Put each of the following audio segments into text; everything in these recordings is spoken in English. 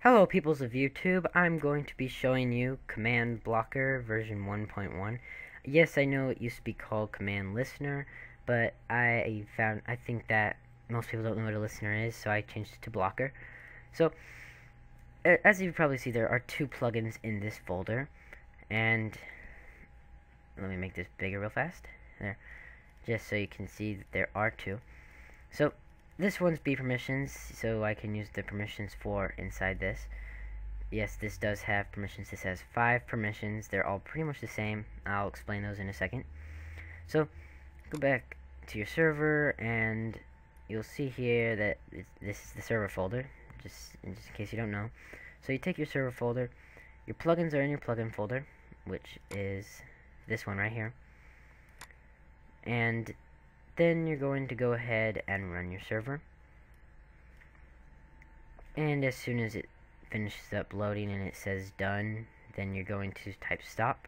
Hello peoples of YouTube, I'm going to be showing you CommandBlocker version 1.1. Yes, I know it used to be called Command Listener, but I think that most people don't know what a listener is, so I changed it to Blocker. So, as you probably see, there are two plugins in this folder, and let me make this bigger real fast, there, just so you can see that there are two. So, this one's B permissions, so I can use the permissions for inside this. Yes, this does have permissions. This has 5 permissions. They're all pretty much the same. I'll explain those in a second. So, go back to your server, and you'll see here that this is the server folder, just in case you don't know. So you take your server folder, your plugins are in your plugin folder, which is this one right here. And then you're going to go ahead and run your server. And as soon as it finishes uploading and it says done, then you're going to type stop.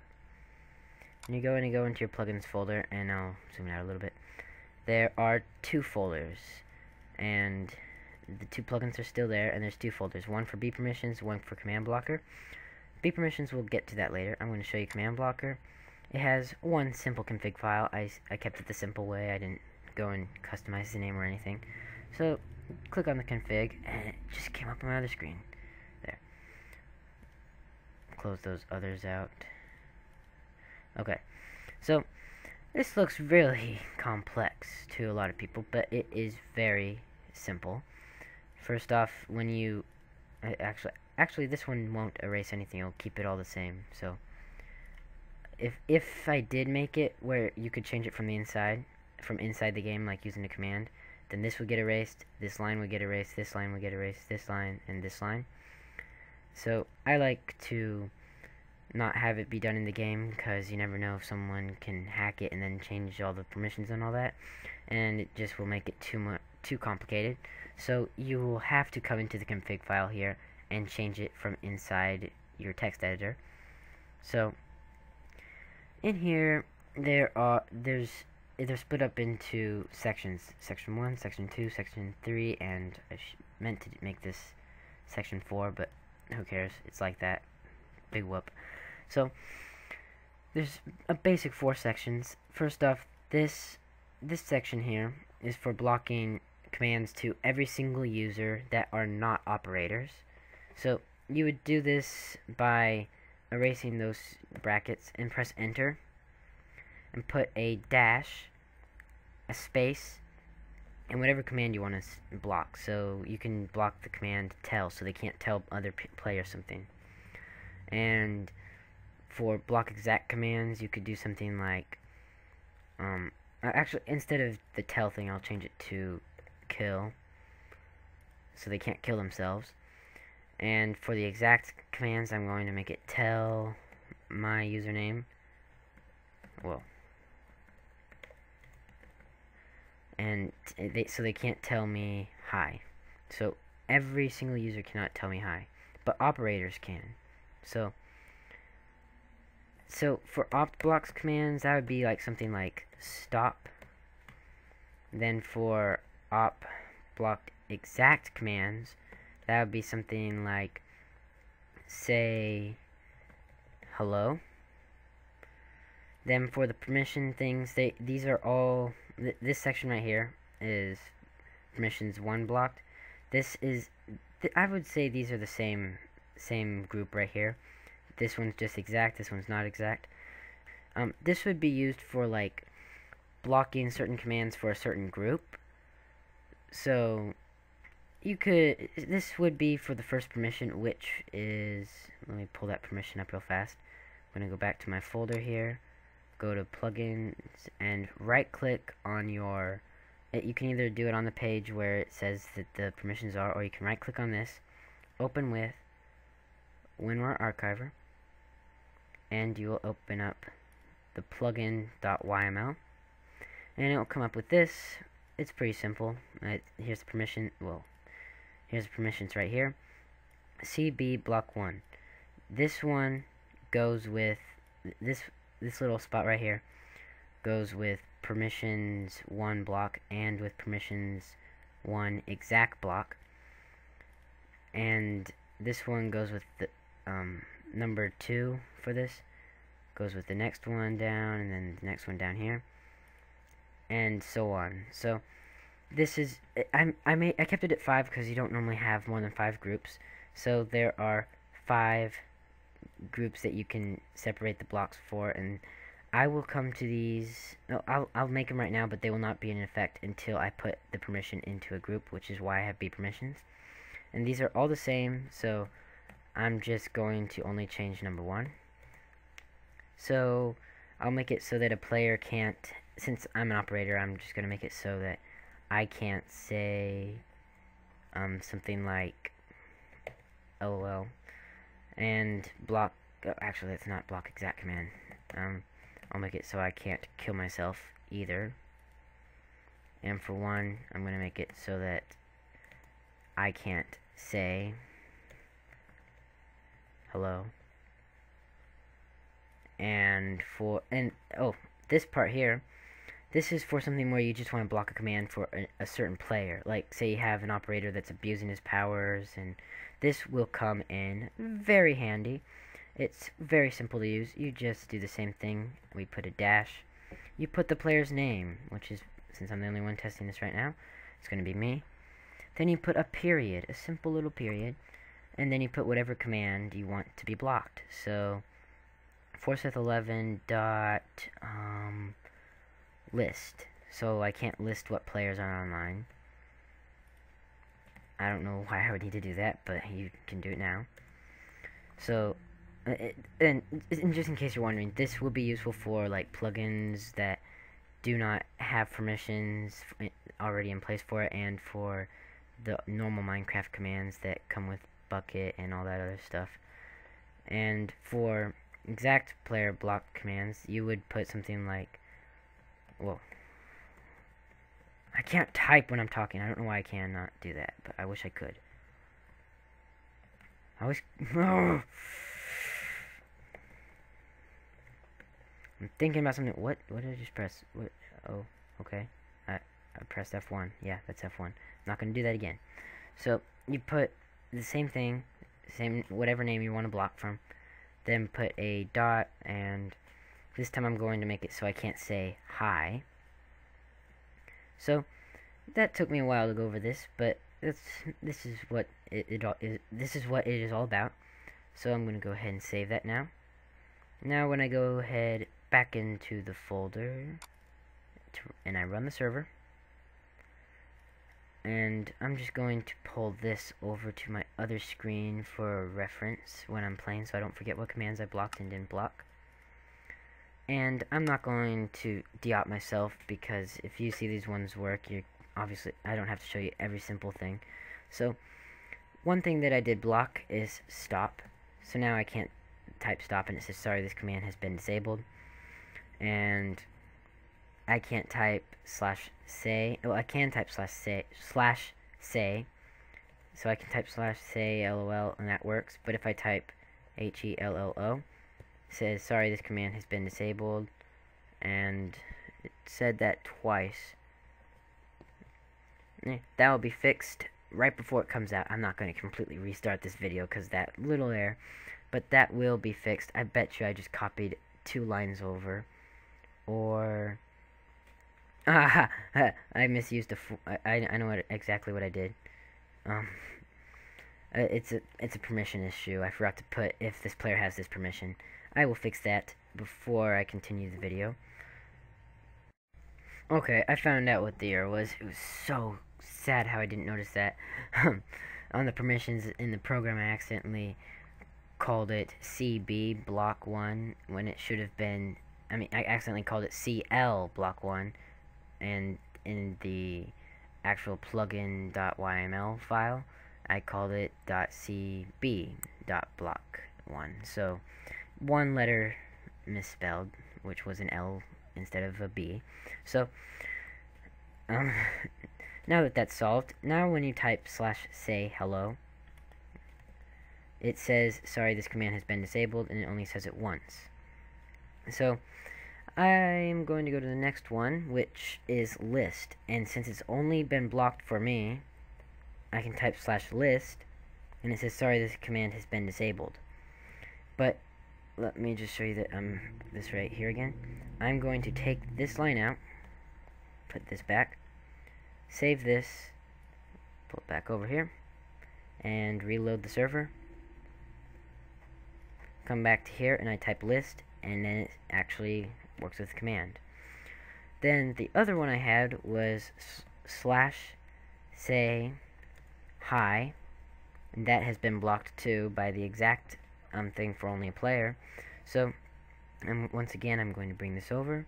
And you're going to go into your plugins folder, and I'll zoom out a little bit. There are 2 folders, and the 2 plugins are still there, and there's 2 folders, one for B permissions, one for CommandBlocker. B permissions, we'll get to that later. I'm going to show you CommandBlocker. It has one simple config file. I kept it the simple way. I didn't go and customize the name or anything. So click on the config, and it just came up on my other screen. There. Close those others out. Okay. So this looks really complex to a lot of people, but it is very simple. First off, when you actually this one won't erase anything. It'll keep it all the same. So if I did make it where you could change it from the inside, the game, like using a command, then this would get erased, this line would get erased, this line would get erased, this line, and this line. So I like to not have it be done in the game, because you never know if someone can hack it and then change all the permissions and all that, and it just will make it too complicated. So you will have to come into the config file here and change it from inside your text editor. So in here they're split up into sections, section 1, section 2, section 3, and I meant to make this section 4, but who cares, it's like that, big whoop. So there's a basic 4 sections. First off, this section here is for blocking commands to every single user that are not operators. So you would do this by erasing those brackets and press enter and put a dash, a space, and whatever command you want to block. So you can block the command tell, so they can't tell other players something. And for block exact commands, you could do something like actually, instead of the tell thing, I'll change it to kill, so they can't kill themselves. And for the exact commands, I'm going to make it tell my username. Well, and so they can't tell me hi. So every single user cannot tell me hi, but operators can. So for opt blocks commands, that would be like something like stop. Then for op block exact commands, that would be something like say hello. Then for the permission things, these are all, this section right here is permissions 1 blocked. This is, I would say these are the same group right here. This one's just exact, this one's not exact. This would be used for like blocking certain commands for a certain group. So you could, this would be for the first permission, which is, let me pull that permission up real fast. I'm going to go back to my folder here, go to plugins, and right click on your, you can either do it on the page where it says that the permissions are, or you can right click on this, open with WinRAR Archiver, and you will open up the plugin.yml, and it will come up with this. It's pretty simple. Here's the permission, well, here's the permissions right here. CB block 1. This one goes with this little spot right here goes with permissions 1 block and with permissions 1 exact block. And this one goes with the number 2 for this, goes with the next one down, and then the next one down here, and so on. So this is, I kept it at 5 because you don't normally have more than 5 groups. So there are 5 groups that you can separate the blocks for, and I will come to these. I'll make them right now, but they will not be in effect until I put the permission into a group, which is why I have B permissions. And these are all the same, so I'm just going to only change number 1. So I'll make it so that a player can't, since I'm an operator, I'm just going to make it so that I can't say something like LOL and block. Actually, that's not block exact command. I'll make it so I can't kill myself either. And for 1, I'm going to make it so that I can't say hello. And this part here, this is for something where you just want to block a command for a certain player. Like, say you have an operator that's abusing his powers, and this will come in very handy. It's very simple to use. You just do the same thing. We put a dash. You put the player's name, which is, since I'm the only one testing this right now, it's going to be me. Then you put a period, a simple little period, and then you put whatever command you want to be blocked. So, Forsyth11 dot list. So I can't list what players are online. I don't know why I would need to do that, but you can do it now. So, and just in case you're wondering, this will be useful for like plugins that do not have permissions already in place for it, and for the normal Minecraft commands that come with Bukkit and all that other stuff. And for exact player block commands, you would put something like, well, I can't type when I'm talking. I don't know why I cannot do that, but I wish I could. Oh. I'm thinking about something. What did I just press? What? Oh, okay. I pressed F1. Yeah, that's F1. I'm not going to do that again. So, you put the same thing, whatever name you want to block from, then put a dot, and this time I'm going to make it so I can't say hi. So, that took me a while to go over this, but this is what it is all about. So I'm going to go ahead and save that now. Now when I go ahead back into the folder, and I run the server, and I'm just going to pull this over to my other screen for reference when I'm playing, so I don't forget what commands I blocked and didn't block. And I'm not going to de-op myself, because if you see these ones work, obviously I don't have to show you every simple thing. So one thing that I did block is stop. So now I can't type stop, and it says sorry, this command has been disabled. And I can't type /say. Well, I can type /say. So I can type /say LOL, and that works. But if I type HELLO, it says sorry, this command has been disabled, and it said that twice. That will be fixed right before it comes out. I'm not going to completely restart this video because that little error, but that will be fixed. I bet you I just copied 2 lines over, or I misused I know exactly what I did. It's a permission issue. I forgot to put if this player has this permission. I will fix that before I continue the video. Okay, I found out what the error was. It was so sad how I didn't notice that. On the permissions in the program, I accidentally called it CB block 1 when it should have been, I accidentally called it CL block 1, and in the actual plugin.yml file, I called it .cb.block1. So, 1 letter misspelled, which was an L instead of a B. So, now that that's solved, now when you type /say hello, it says, sorry, this command has been disabled, and it only says it once. So, I'm going to go to the next one, which is list, and since it's only been blocked for me, I can type /list, and it says sorry, this command has been disabled. But let me just show you that this right here again. I'm going to take this line out, put this back, save this, pull it back over here, and reload the server. Come back to here and I type list, and then it actually works with the command. Then the other one I had was slash say hi, and that has been blocked too by the exact thing for only a player. So once again, I'm going to bring this over,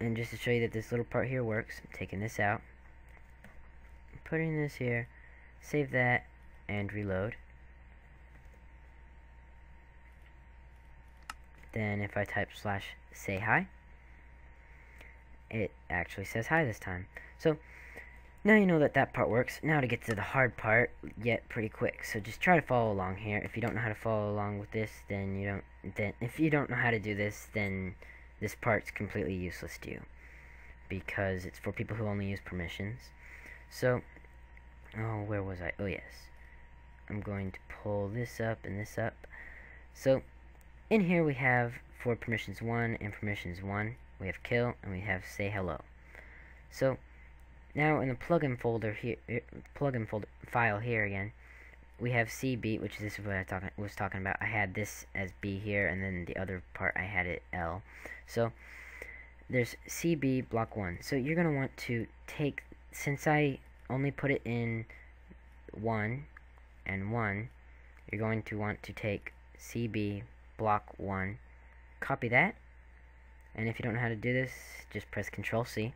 and just to show you that this little part here works, I'm taking this out, putting this here, save that, and reload. Then if I type slash say hi, it actually says hi this time. So now you know that that part works. Now to get to the hard part, yet pretty quick. So just try to follow along here. If you don't know how to follow along with this, then you don't. Then if you don't know how to do this, then this part's completely useless to you, because it's for people who only use permissions. So, oh, where was I? Oh yes, I'm going to pull this up and this up. So in here we have for permissions 1 and permissions 1, we have kill and we have say hello. So now in the plugin folder here, file here again, we have CB, which this is what I was talking about. I had this as B here, and then the other part I had it L. So there's CB block 1. So you're going to want to take, since I only put it in 1 and 1, you're going to want to take CB block 1, copy that, and if you don't know how to do this, just press Control-C.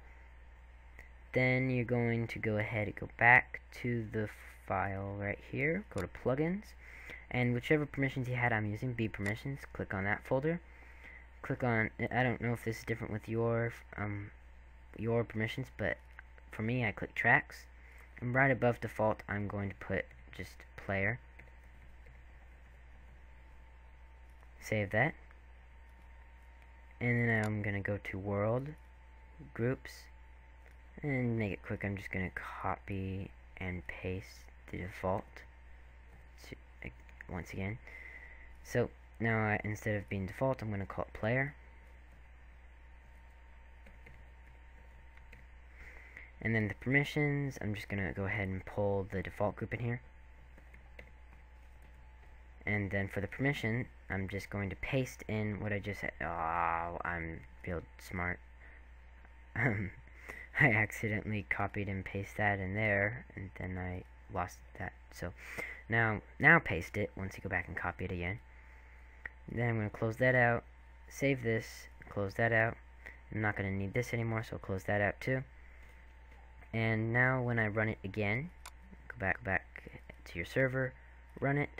Then you're going to go ahead and go back to the file right here, go to plugins, and whichever permissions you had, I'm using B permissions, click on that folder, click on, I don't know if this is different with your permissions, but for me I click tracks, and right above default I'm going to put just player. Save that, and then I'm going to go to world, groups, and make it quick. I'm just going to copy and paste the default to, once again. So now instead of being default, I'm going to call it player, and then the permissions, I'm just going to go ahead and pull the default group in here. And then for the permission, I'm just going to paste in what I just had. Oh, I'm real smart. I accidentally copied and pasted that in there, and then I lost that. So now paste it once you go back and copy it again. Then I'm going to close that out, save this, close that out. I'm not going to need this anymore, so I'll close that out too. And now when I run it again, go back to your server, run it.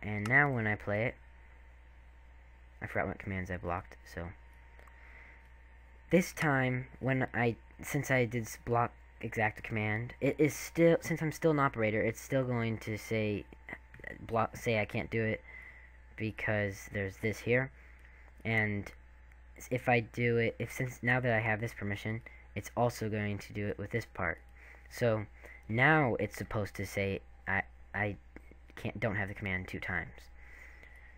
And now when I play it, I forgot what commands I blocked, so this time since I did block exact command, it is still, since I'm still an operator, it's still going to say I can't do it because there's this here. And if I do it, since now that I have this permission, it's also going to do it with this part. So now it's supposed to say I don't have the command 2 times.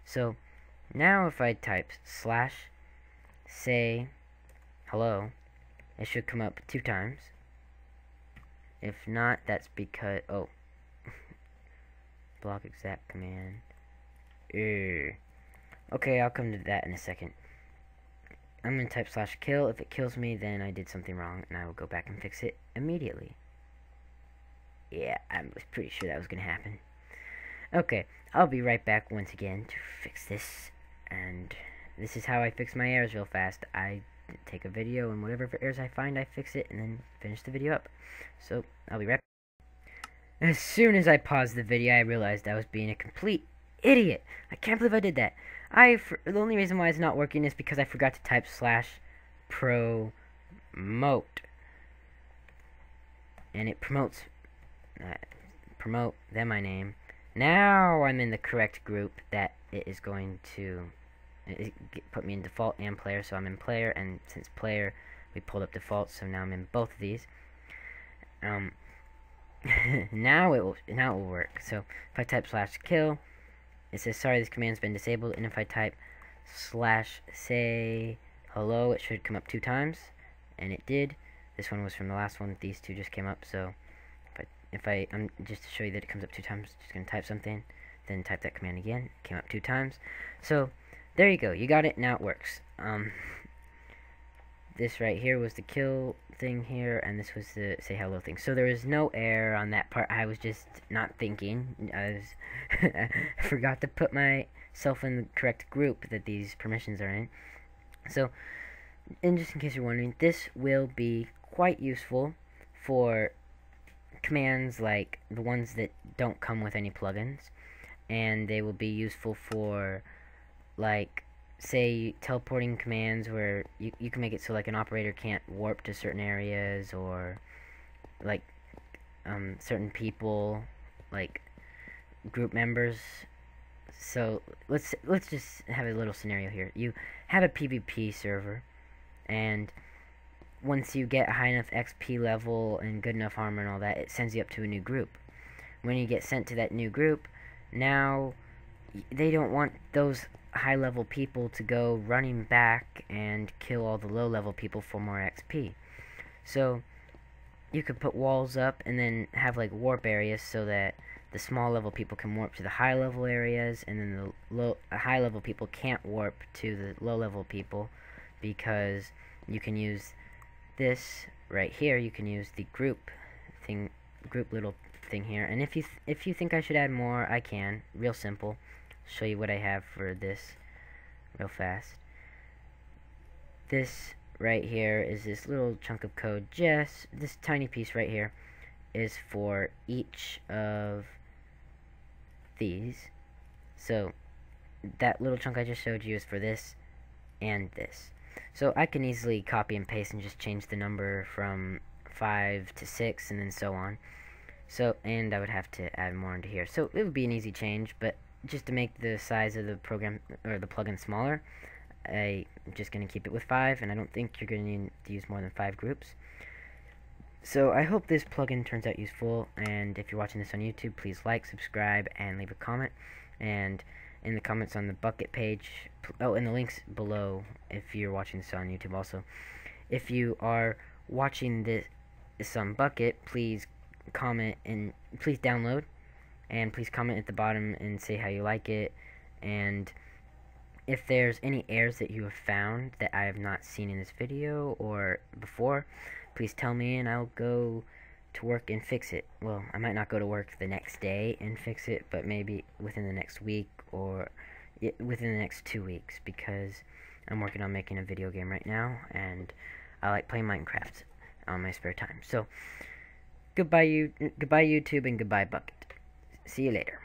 So now if I type slash say hello, it should come up 2 times. If not, that's because block exact command. Okay, I'll come to that in a second. I'm gonna type slash kill. If it kills me, then I did something wrong, and I will go back and fix it immediately. Yeah, I was pretty sure that was gonna happen. Okay, I'll be right back once again to fix this, and this is how I fix my errors real fast. I take a video, and whatever errors I find, I fix it, and then finish the video up. So, I'll be right back. As soon as I paused the video, I realized I was being a complete idiot. I can't believe I did that. The only reason why it's not working is because I forgot to type slash promote, and it promotes promote, then my name. Now I'm in the correct group that it is going to put me in default and player, so I'm in player, and since player we pulled up default, so now I'm in both of these. now it will work. So if I type /kill, it says sorry, this command's been disabled. And if I type /say hello, it should come up 2 times, and it did. This one was from the last one. These 2 just came up. So I'm just to show you that it comes up 2 times, just gonna type something, then type that command again. It came up 2 times. So there you go. You got it. Now it works. This right here was the kill thing here, and this was the say hello thing. So there was no error on that part. I was just not thinking. I forgot to put myself in the correct group that these permissions are in. So, and just in case you're wondering, this will be quite useful for commands like the ones that don't come with any plugins, and they will be useful for, like, say, teleporting commands where you can make it so like an operator can't warp to certain areas, or like certain people, like group members. So let's just have a little scenario here. You have a PvP server, and once you get a high enough XP level and good enough armor and all that, it sends you up to a new group. When you get sent to that new group, now they don't want those high-level people to go running back and kill all the low-level people for more XP. So you could put walls up and then have like warp areas so that the small-level people can warp to the high-level areas, and then the high-level people can't warp to the low-level people, because you can use this right here. You can use the group little thing here. And if you think I should add more, I can. Real simple. Show you what I have for this real fast. This right here is this little chunk of code. Just this tiny piece right here is for each of these. So that little chunk I just showed you is for this and this. So I can easily copy and paste and just change the number from 5 to 6 and then so on. So, and I would have to add more into here. So it would be an easy change, but just to make the size of the program or the plugin smaller, I'm just going to keep it with 5, and I don't think you're going to need to use more than 5 groups. So I hope this plugin turns out useful, and if you're watching this on YouTube, please like, subscribe, and leave a comment. And in the comments on the Bukkit page, in the links below, if you're watching this on YouTube also. If you are watching this on Bukkit, please comment and please download, and please comment at the bottom and say how you like it. And if there's any errors that you have found that I have not seen in this video or before, please tell me and I'll go to work and fix it. Well, I might not go to work the next day and fix it, but maybe within the next week or within the next 2 weeks, because I'm working on making a video game right now, and I like playing Minecraft on my spare time. So goodbye YouTube, and goodbye Bukkit. See you later.